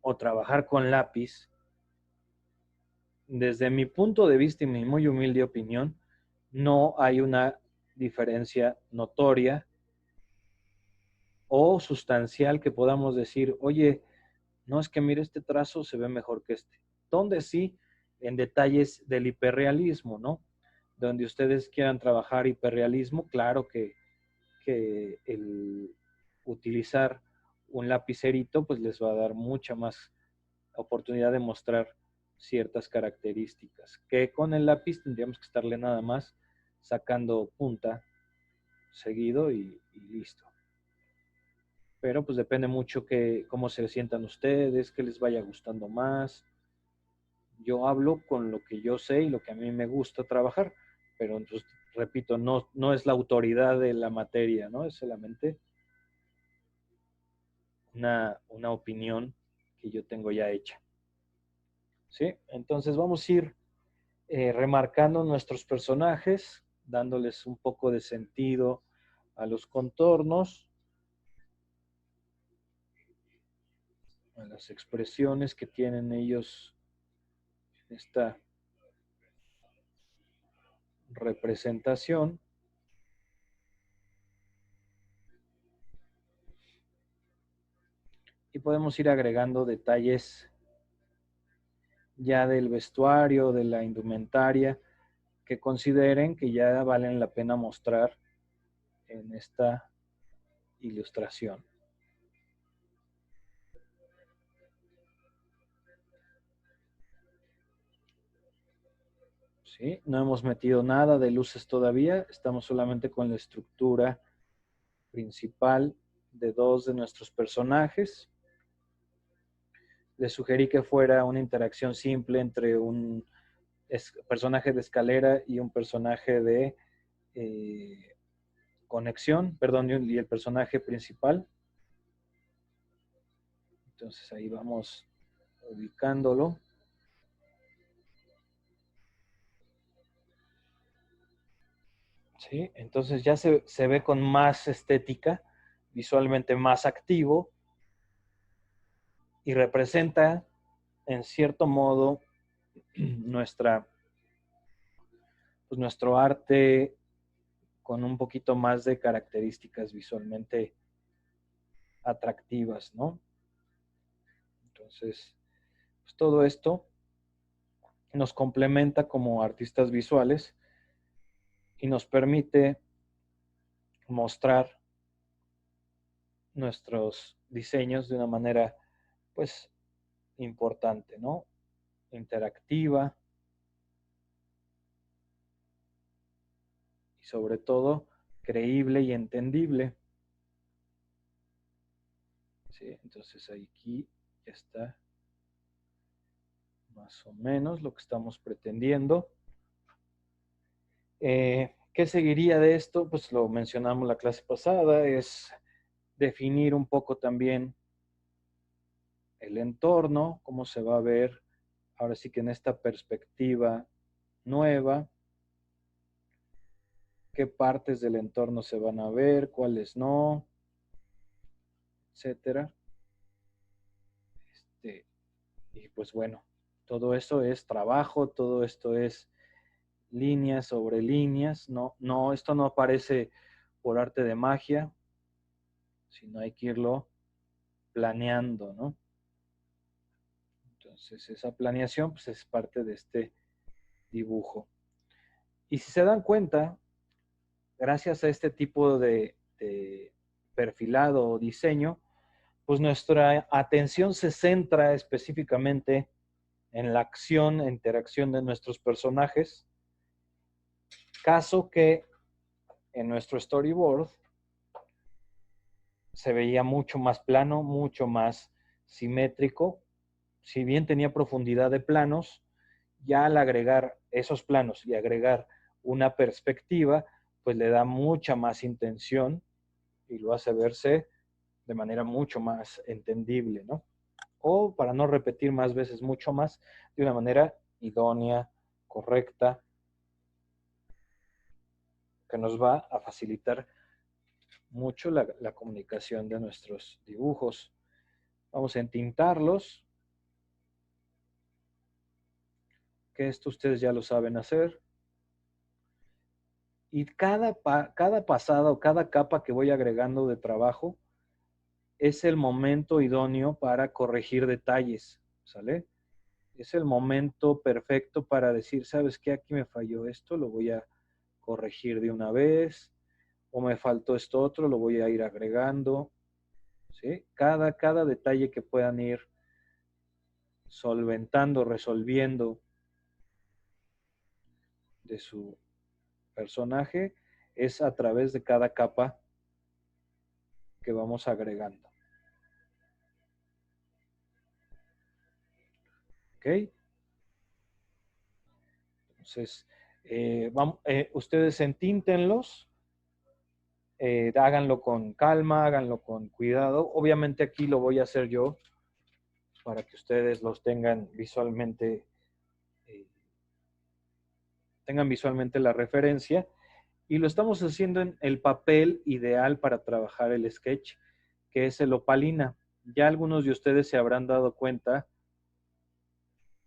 o trabajar con lápiz, desde mi punto de vista y mi muy humilde opinión, no hay una diferencia notoria o sustancial que podamos decir, oye, no es que mire, este trazo se ve mejor que este. Donde sí, en detalles del hiperrealismo, ¿no? Donde ustedes quieran trabajar hiperrealismo, claro que el utilizar un lapicerito, pues les va a dar mucha más oportunidad de mostrar ciertas características, que con el lápiz tendríamos que estarle nada más sacando punta seguido y listo. Pero pues depende mucho cómo se sientan ustedes, qué les vaya gustando más. Yo hablo con lo que yo sé y lo que a mí me gusta trabajar, pero pues, repito, no es la autoridad de la materia, ¿no? Es solamente una opinión que yo tengo ya hecha. ¿Sí? Entonces vamos a ir remarcando nuestros personajes, dándoles un poco de sentido a los contornos, a las expresiones que tienen ellos en esta representación. Y podemos ir agregando detalles ya del vestuario, de la indumentaria, que consideren que ya valen la pena mostrar en esta ilustración. ¿Sí? No hemos metido nada de luces todavía, estamos solamente con la estructura principal de 2 de nuestros personajes. Les sugerí que fuera una interacción simple entre un personaje de escalera y un personaje de conexión, perdón, y el personaje principal. Entonces ahí vamos ubicándolo. ¿Sí? Entonces ya se ve con más estética, visualmente más activo y representa en cierto modo nuestra, pues nuestro arte con un poquito más de características visualmente atractivas, ¿no? Entonces, pues todo esto nos complementa como artistas visuales y nos permite mostrar nuestros diseños de una manera, pues, importante, ¿no? Interactiva y sobre todo creíble y entendible. ¿Sí? Entonces aquí ya está más o menos lo que estamos pretendiendo. ¿Qué seguiría de esto? Pues lo mencionamos la clase pasada, es definir un poco también el entorno, cómo se va a ver, ahora sí que en esta perspectiva nueva, qué partes del entorno se van a ver, cuáles no, etcétera. Y pues bueno, todo esto es trabajo, todo esto es líneas sobre líneas. No, esto no aparece por arte de magia, sino hay que irlo planeando, ¿no? Entonces, esa planeación pues, es parte de este dibujo. Y si se dan cuenta, gracias a este tipo de perfilado o diseño, pues nuestra atención se centra específicamente en la acción e interacción de nuestros personajes, caso que en nuestro storyboard se veía mucho más plano, mucho más simétrico. Si bien tenía profundidad de planos, ya al agregar esos planos y agregar una perspectiva, pues le da mucha más intención y lo hace verse de manera mucho más entendible, ¿no? O para no repetir más veces, mucho más, de una manera idónea, correcta, que nos va a facilitar mucho la comunicación de nuestros dibujos. Vamos a entintarlos, que esto ustedes ya lo saben hacer. Y cada pasada o cada capa que voy agregando de trabajo es el momento idóneo para corregir detalles, ¿sale? Es el momento perfecto para decir, ¿sabes qué? Aquí me falló esto, lo voy a corregir de una vez, o me faltó esto otro, lo voy a ir agregando, ¿sí? Cada detalle que puedan ir solventando, resolviendo de su personaje es a través de cada capa que vamos agregando. ¿Ok? Entonces, ustedes entíntenlos, háganlo con calma, háganlo con cuidado. Obviamente aquí lo voy a hacer yo para que ustedes los eh, tengan visualmente la referencia. Y lo estamos haciendo en el papel ideal para trabajar el sketch, que es el opalina. Ya algunos de ustedes se habrán dado cuenta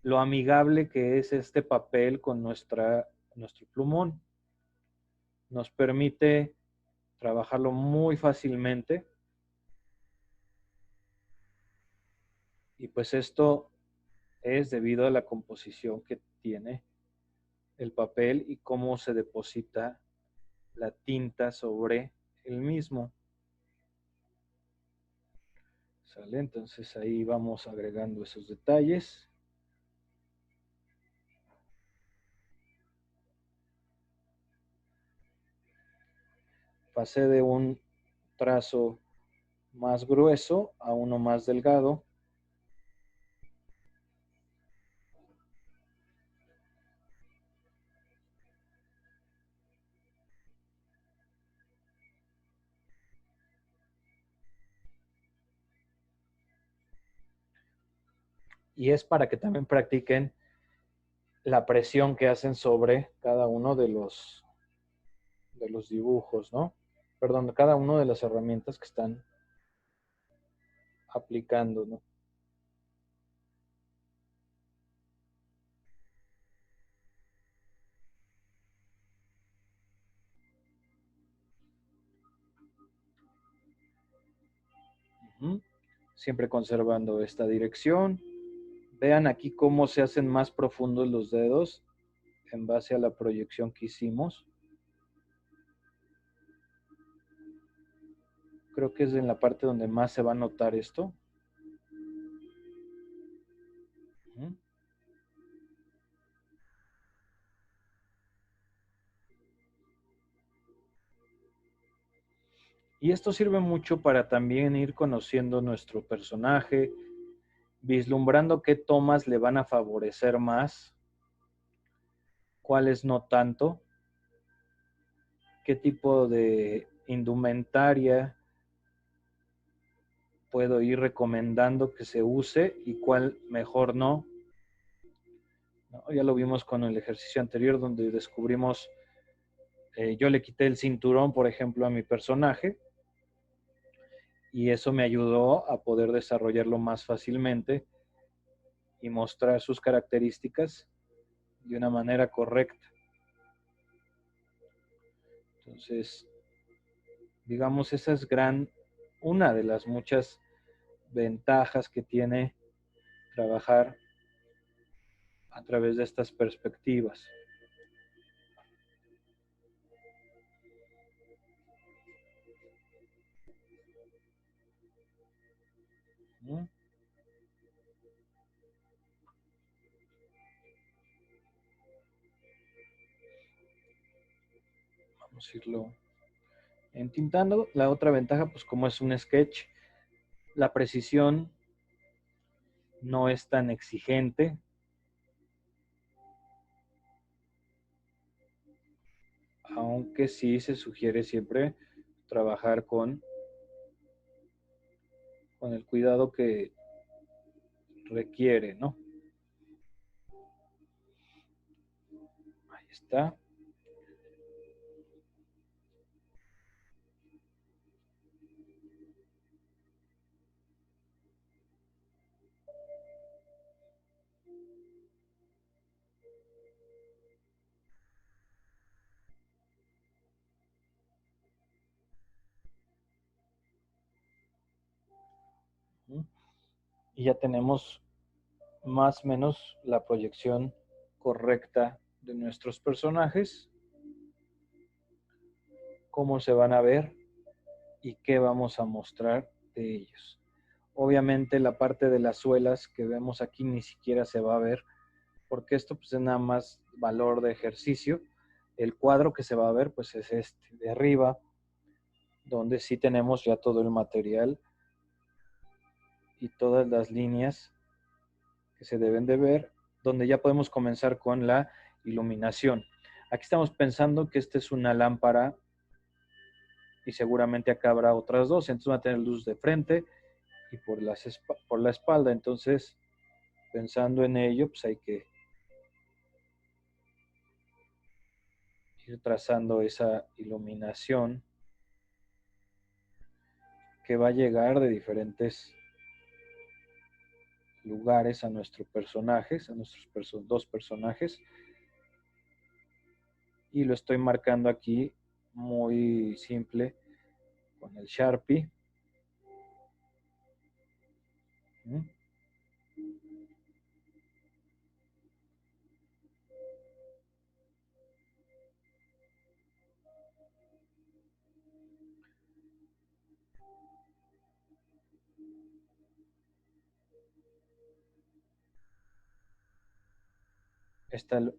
lo amigable que es este papel con nuestro plumón. Nos permite trabajarlo muy fácilmente. Y pues esto es debido a la composición que tiene el papel y cómo se deposita la tinta sobre el mismo. ¿Sale? Entonces ahí vamos agregando esos detalles. Pasé de un trazo más grueso a uno más delgado. Y es para que también practiquen la presión que hacen sobre cada uno de los dibujos, ¿no? Perdón, cada una de las herramientas que están aplicando, ¿no? Siempre conservando esta dirección. Vean aquí cómo se hacen más profundos los dedos en base a la proyección que hicimos. Creo que es en la parte donde más se va a notar esto. Y esto sirve mucho para también ir conociendo nuestro personaje, vislumbrando qué tomas le van a favorecer más, cuáles no tanto, qué tipo de indumentaria puedo ir recomendando que se use y cuál mejor no. ¿no? Ya lo vimos con el ejercicio anterior donde descubrimos, yo le quité el cinturón, por ejemplo, a mi personaje y eso me ayudó a poder desarrollarlo más fácilmente y mostrar sus características de una manera correcta. Entonces, digamos, esa es una de las muchas ventajas que tiene trabajar a través de estas perspectivas. ¿Mm? Vamos a irlo entintando. La otra ventaja, pues como es un sketch, la precisión no es tan exigente. Aunque sí se sugiere siempre trabajar con el cuidado que requiere, ¿no? Ahí está. Y ya tenemos más o menos la proyección correcta de nuestros personajes, cómo se van a ver y qué vamos a mostrar de ellos. Obviamente la parte de las suelas que vemos aquí ni siquiera se va a ver, porque esto pues es nada más valor de ejercicio. El cuadro que se va a ver pues es este de arriba, donde sí tenemos ya todo el material y todas las líneas que se deben de ver, donde ya podemos comenzar con la iluminación. Aquí estamos pensando que esta es una lámpara y seguramente acá habrá otras dos, entonces va a tener luz de frente y por la espalda, entonces pensando en ello, pues hay que ir trazando esa iluminación que va a llegar de diferentes lugares a nuestros personajes, a nuestros dos personajes, y lo estoy marcando aquí muy simple con el Sharpie.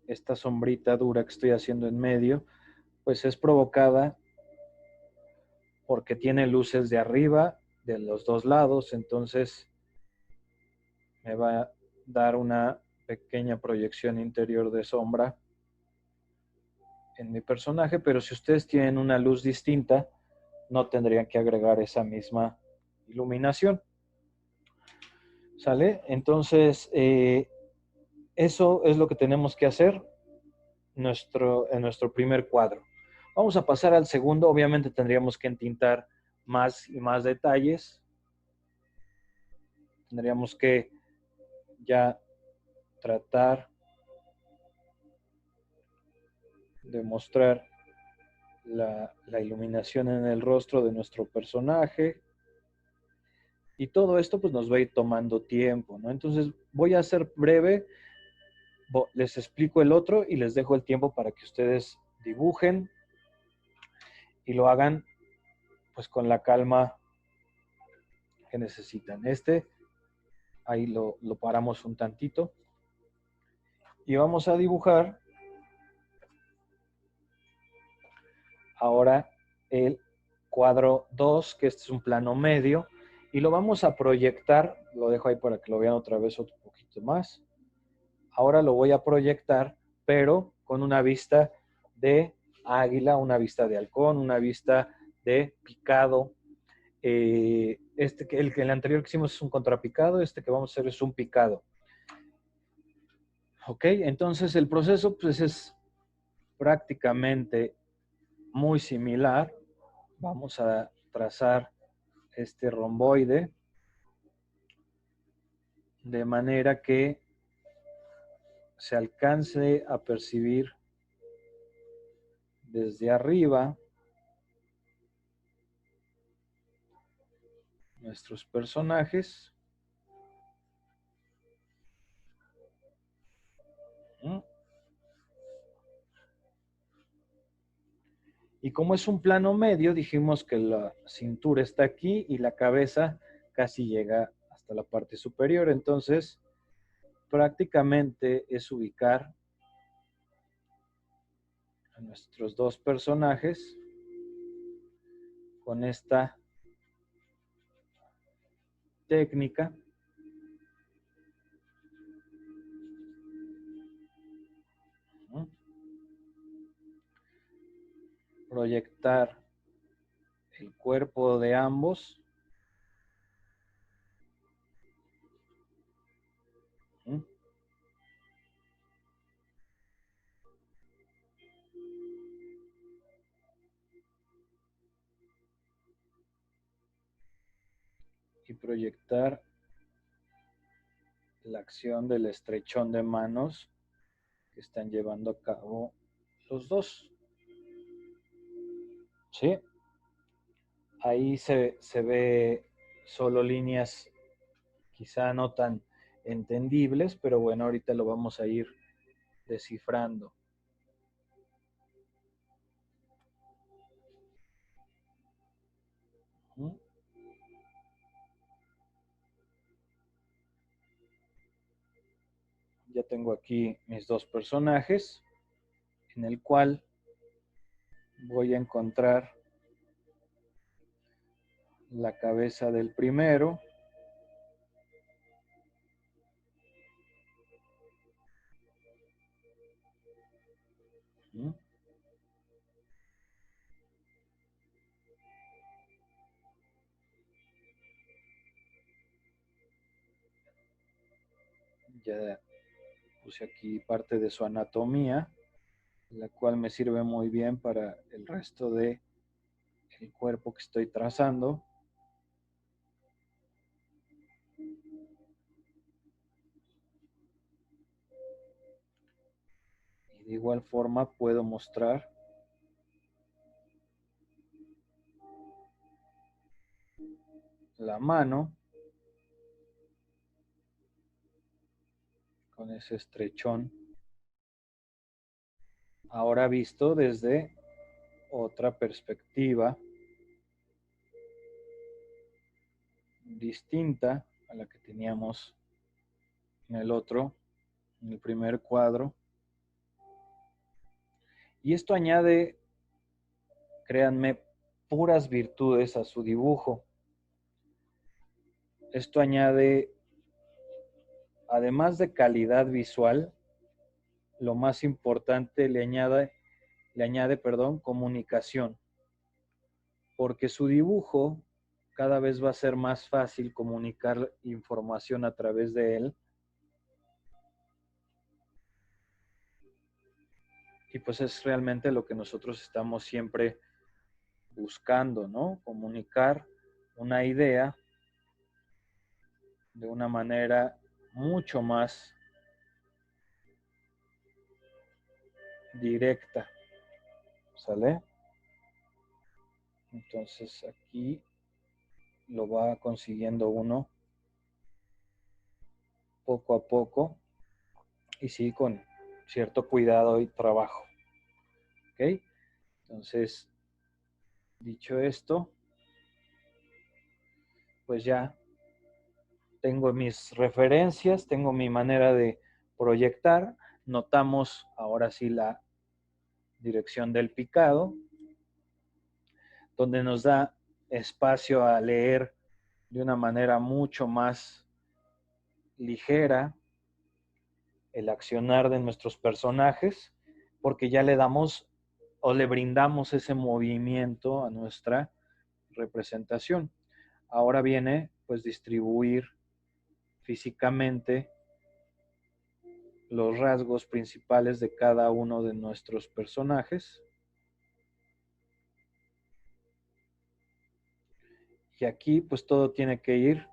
Esta sombrita dura que estoy haciendo en medio, pues es provocada porque tiene luces de arriba, de los dos lados, entonces me va a dar una pequeña proyección interior de sombra en mi personaje, pero si ustedes tienen una luz distinta, no tendrían que agregar esa misma iluminación. ¿Sale? Entonces, eso es lo que tenemos que hacer en nuestro primer cuadro. Vamos a pasar al segundo. Obviamente tendríamos que entintar más y más detalles. Tendríamos que ya tratar de mostrar la iluminación en el rostro de nuestro personaje. Y todo esto pues nos va a ir tomando tiempo, ¿no? Entonces voy a ser breve, les explico el otro y les dejo el tiempo para que ustedes dibujen y lo hagan pues con la calma que necesitan. Ahí lo paramos un tantito y vamos a dibujar ahora el cuadro 2, que este es un plano medio, y lo vamos a proyectar, lo dejo ahí para que lo vean otra vez otro poquito más. Ahora lo voy a proyectar, pero con una vista de águila, una vista de halcón, una vista de picado. El anterior que hicimos es un contrapicado, este que vamos a hacer es un picado. Ok, entonces el proceso pues es prácticamente muy similar. Vamos a trazar este romboide de manera que se alcance a percibir desde arriba nuestros personajes. ¿Mm? Y como es un plano medio, dijimos que la cintura está aquí y la cabeza casi llega hasta la parte superior. Entonces, prácticamente es ubicar a nuestros dos personajes con esta técnica. ¿No? Proyectar el cuerpo de ambos. ¿No? Y proyectar la acción del estrechón de manos que están llevando a cabo los dos. ¿Sí? Ahí se ve solo líneas quizá no tan entendibles, pero bueno, ahorita lo vamos a ir descifrando. ¿Mm? Ya tengo aquí mis dos personajes, en el cual voy a encontrar la cabeza del primero. ¿Mm? Ya puse aquí parte de su anatomía, la cual me sirve muy bien para el resto de el cuerpo que estoy trazando. Y de igual forma puedo mostrar la mano con ese estrechón, ahora visto desde otra perspectiva distinta a la que teníamos en el otro, en el primer cuadro. Y esto añade, créanme, puras virtudes a su dibujo. Esto añade, además de calidad visual, lo más importante le añade, comunicación, porque su dibujo cada vez va a ser más fácil comunicar información a través de él. Y pues es realmente lo que nosotros estamos siempre buscando, ¿no? Comunicar una idea de una manera mucho más directa, ¿sale? Entonces aquí lo va consiguiendo uno poco a poco y sí con cierto cuidado y trabajo, ¿ok? Entonces, dicho esto, pues ya tengo mis referencias, tengo mi manera de proyectar, notamos ahora sí la dirección del picado, donde nos da espacio a leer de una manera mucho más ligera el accionar de nuestros personajes, porque ya le damos o le brindamos ese movimiento a nuestra representación. Ahora viene pues distribuir físicamente los rasgos principales de cada uno de nuestros personajes. Y aquí pues todo tiene que ir,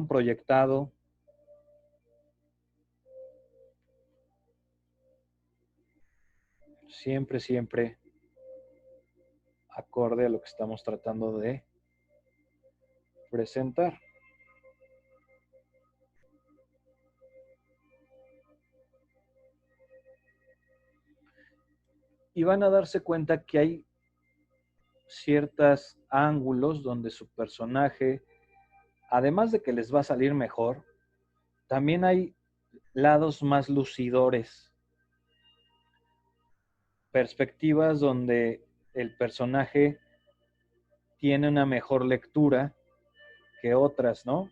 proyectado siempre acorde a lo que estamos tratando de presentar. Y van a darse cuenta que hay ciertos ángulos donde su personaje, además de que les va a salir mejor, también hay lados más lucidores, perspectivas donde el personaje tiene una mejor lectura que otras, ¿no?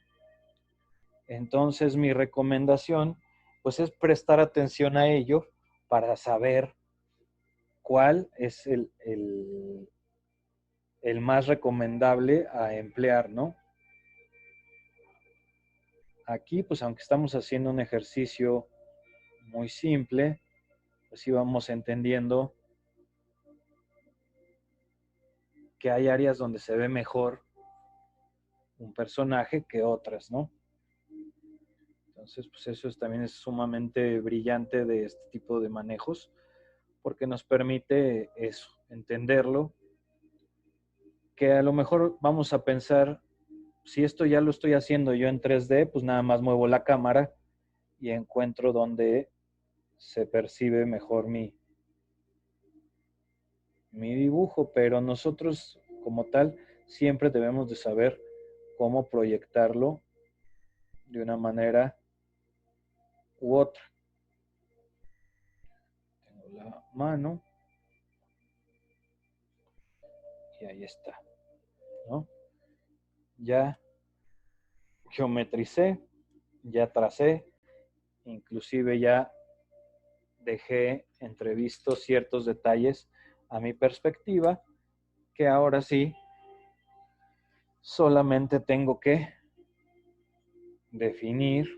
Entonces mi recomendación pues es prestar atención a ello para saber cuál es el más recomendable a emplear, ¿no? Aquí pues aunque estamos haciendo un ejercicio muy simple, pues sí vamos entendiendo que hay áreas donde se ve mejor un personaje que otras, ¿no? Entonces, pues eso también es sumamente brillante de este tipo de manejos, porque nos permite eso, entenderlo, que a lo mejor vamos a pensar, si esto ya lo estoy haciendo yo en 3D, pues nada más muevo la cámara y encuentro donde se percibe mejor mi dibujo, pero nosotros como tal siempre debemos de saber cómo proyectarlo de una manera u otra. Tengo la mano y ahí está, ¿no? Ya geometricé, ya tracé, inclusive ya dejé entrevistos ciertos detalles a mi perspectiva, que ahora sí solamente tengo que definir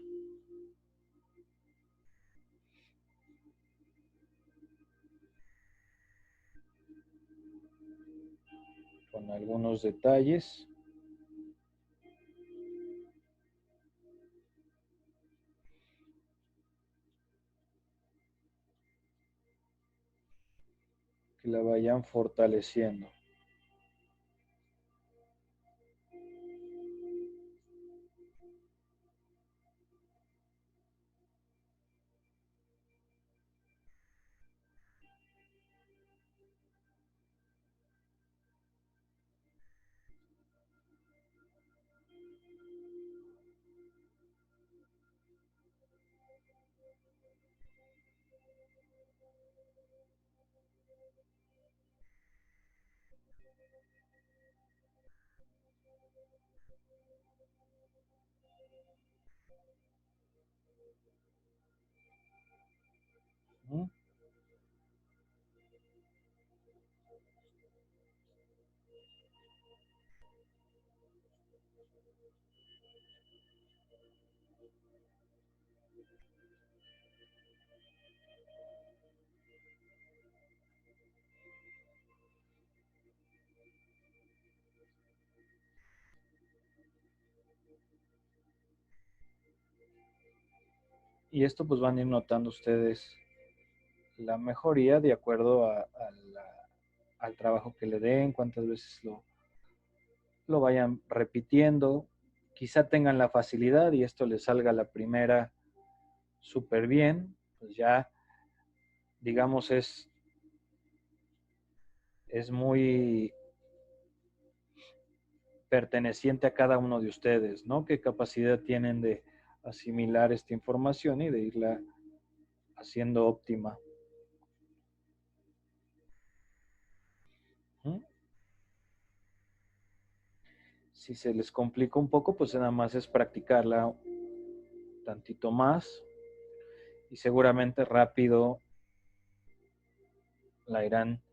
con algunos detalles. Que la vayan fortaleciendo. ¿Mm? Y esto pues van a ir notando ustedes la mejoría de acuerdo al trabajo que le den, cuántas veces lo vayan repitiendo. Quizá tengan la facilidad y esto les salga la primera súper bien, pues ya digamos es muy perteneciente a cada uno de ustedes, ¿no? Qué capacidad tienen de asimilar esta información y de irla haciendo óptima. ¿Mm? Si se les complica un poco, pues nada más es practicarla tantito más y seguramente rápido la irán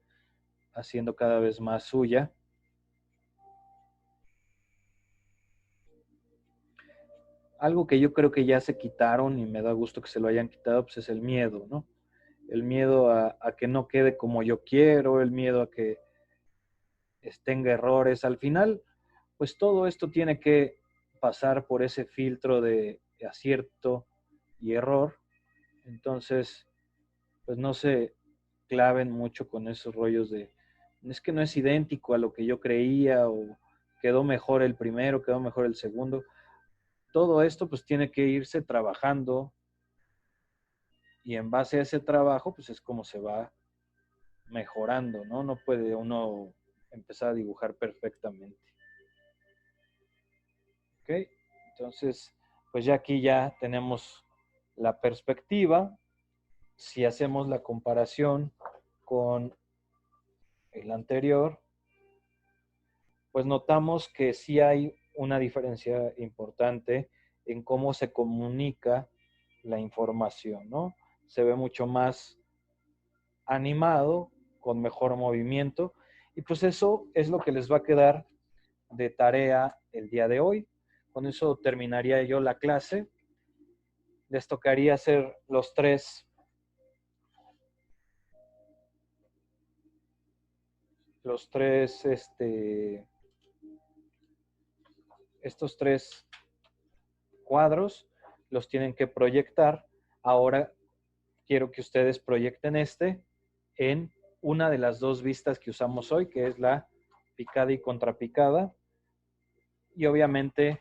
haciendo cada vez más suya. algo que yo creo que ya se quitaron y me da gusto que se lo hayan quitado, pues es el miedo, ¿no? El miedo a que no quede como yo quiero, el miedo a que tenga errores. Al final, pues todo esto tiene que pasar por ese filtro de acierto y error. Entonces, pues no se claven mucho con esos rollos de, es que no es idéntico a lo que yo creía o quedó mejor el primero, quedó mejor el segundo. Todo esto pues tiene que irse trabajando y en base a ese trabajo pues es como se va mejorando, ¿no? No puede uno empezar a dibujar perfectamente. ¿Ok? Entonces, pues ya aquí ya tenemos la perspectiva. Si hacemos la comparación con el anterior, pues notamos que sí hay una diferencia importante en cómo se comunica la información, ¿no? Se ve mucho más animado, con mejor movimiento, y pues eso es lo que les va a quedar de tarea el día de hoy. Con eso terminaría yo la clase. Les tocaría hacer estos tres cuadros, los tienen que proyectar. Ahora quiero que ustedes proyecten en una de las dos vistas que usamos hoy, que es la picada y contrapicada. Y obviamente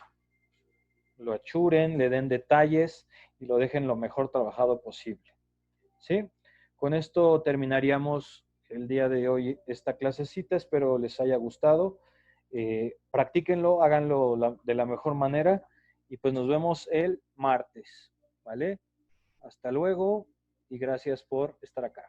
lo achuren, le den detalles y lo dejen lo mejor trabajado posible. ¿Sí? Con esto terminaríamos el día de hoy esta clasecita. Espero les haya gustado. Practíquenlo, háganlo de la mejor manera y pues nos vemos el martes. ¿Vale? Hasta luego y gracias por estar acá.